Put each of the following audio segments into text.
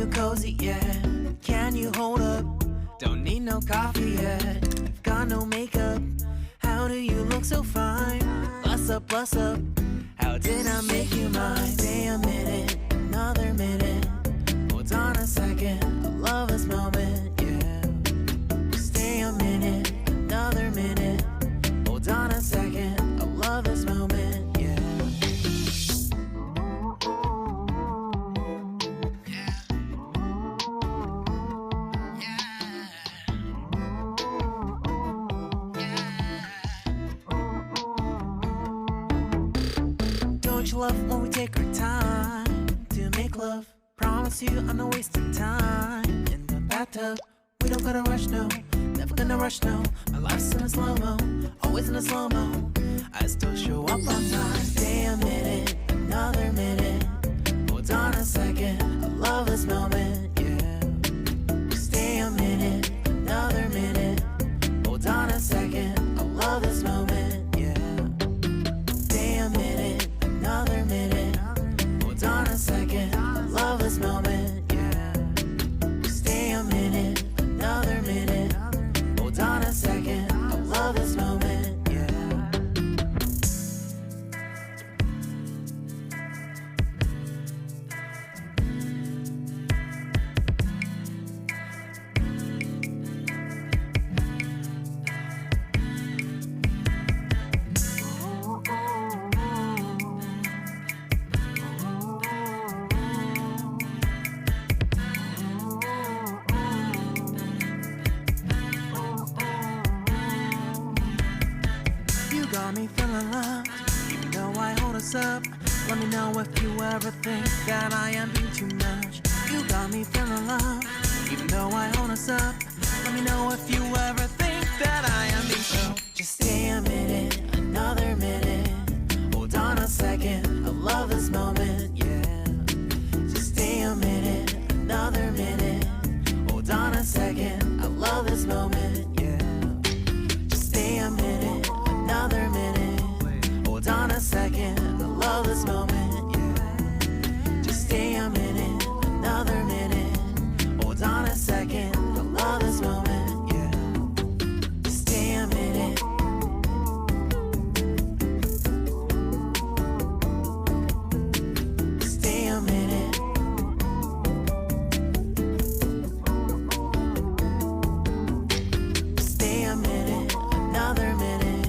you cozy yet? Can you hold up? Don't need no coffee yet. Got no makeup. How do you look so fine? Bust up, bust up. How did I make you mine? Stay a minute, another minute. Hold on a second, I love this moment, yeah. Stay a minute, another minute. Hold on a second, I love this moment, yeah. Don't you love when we take our time to make love? Promise you I'm not wasting time in the bathtub. We don't gotta rush, no, never gonna rush, no. My life's in a slow-mo, always in a slow-mo. I still show up on time. Stay a minute, another minute. Hold on a second, I love this moment, yeah. Stay a minute, another minute. Hold on a second, I love this moment, yeah. Stay a minute, another minute. Hold on a second, I love this moment, yeah. Stay a minute, another minute. Hold on a second, I love this moment, yeah. Got me feeling loved, even though I hold us up. Let me know if you ever think that I am being too much. You got me feeling loved, even though I hold us up. Let me know if you ever think that I am being so. Just stay a minute, another minute. Hold on a second, I love this moment, yeah. Just stay a minute, another minute. Hold on a second, I love this moment, yeah. Just stay a minute, another minute. Hold on a second, I love this moment, yeah. Just stay a minute, another minute. Hold on a second, I love this moment, yeah. Just stay a minute. Stay a minute. Stay a minute, another minute.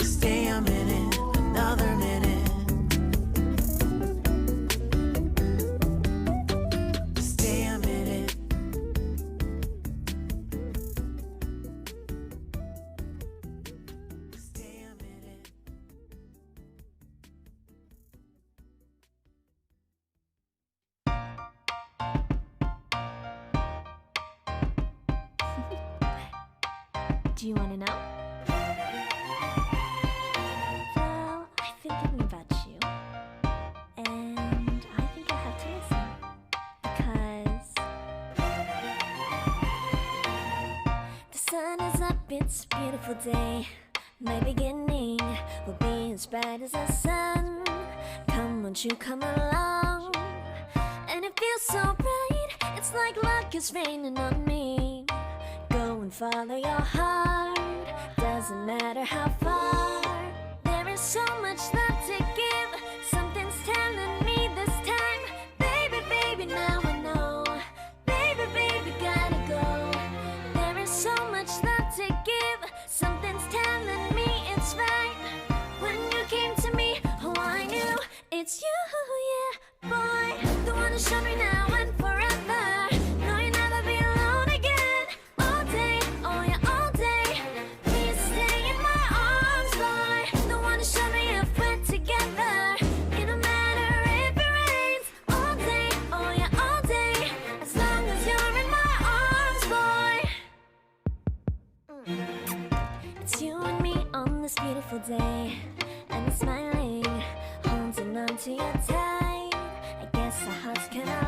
Stay a minute, another minute. Stay a minute. Stay a minute. Do you want to know? Well, I've been thinking about you, and I think you'll have to listen, because the sun is up, it's a beautiful day. My beginning will be as bright as the sun. Come, won't you come along? And it feels so bright, it's like luck is raining on me. Go and follow your heart, doesn't matter how far. There is so much love to give, something's telling me this time. Baby, baby, now I know. Baby, baby, gotta go. There is so much love to give, something's telling me it's right. When you came to me, oh, I knew it's you, yeah, boy. The one who showed me now and forever. No, you'll never be alone again. All day, oh yeah, all day. Please stay in my arms, boy. The one who showed me if we're together. It don't matter if it rains. All day, oh yeah, all day. As long as you're in my arms, boy. It's you and me on this beautiful day, and it's smiling, holding on to you tight. I guess our hearts cannot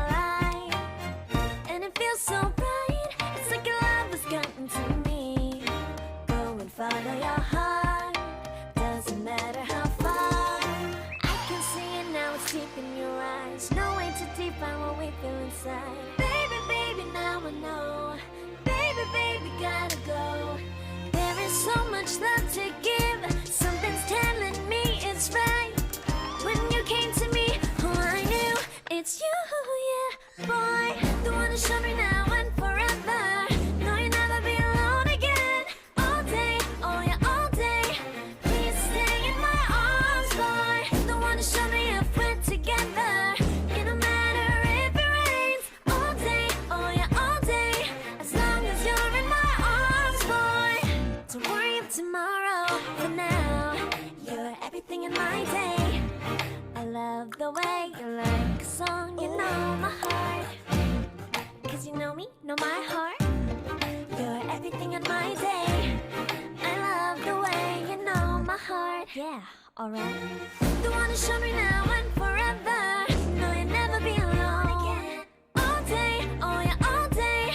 in your eyes. No way to define what we feel inside. Baby, baby, now I know. Baby, baby, gotta go. There is so much love to give. Something's telling me it's right. When you came to me, oh, I knew it's you, yeah, boy. The one to show me now and forever. No, you'll never be alone again. All day, oh yeah, all day. Please stay in my arms, boy. The one to show me if we're together. It don't matter if it rains. All day, oh yeah, all day. As long as you're in my arms, boy. Don't worry of tomorrow. For now, you're everything in my day. I love the way you like a song, you know my heart. Cause you know me, know my heart. You're everything in my day. I love the way you know my heart. Yeah, alright. The one to show me now and forever. No, you'll never be alone again. All day, oh yeah, all day.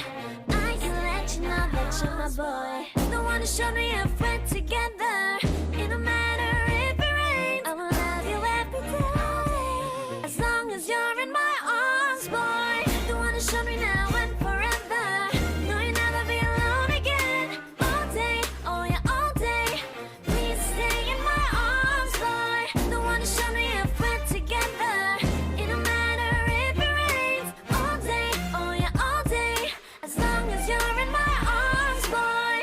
I can let you know that you're my boy. The one to show me if we're together. It don't matter if it rains. I will love you every day. As long as you're in my arms, boy. The one to show me now and forever. No, you'll never be alone again. All day, oh yeah, all day. Please stay in my arms, boy. The one to show me if we're together. It don't matter if it rains. All day, oh yeah, all day. As long as you're in my arms, boy.